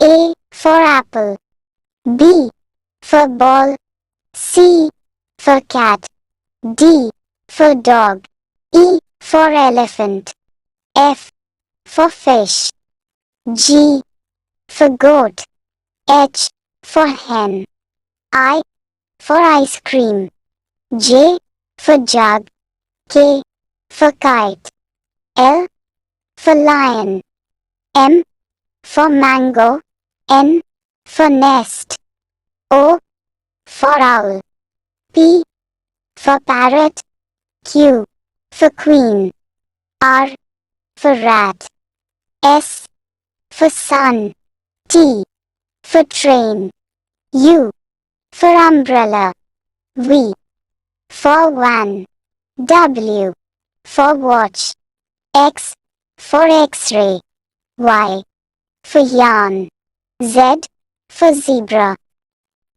A for apple, B for ball, C for cat, D for dog, E for elephant, F for fish, G for goat, H for hen, I for ice cream, J for jug, K for kite, L for lion, M for mango, N for nest, O for owl, P for parrot, Q for queen, R for rat, S for sun, T for train, U for umbrella, V for van, W for watch, X for X-ray, Y for yarn, Z for zebra,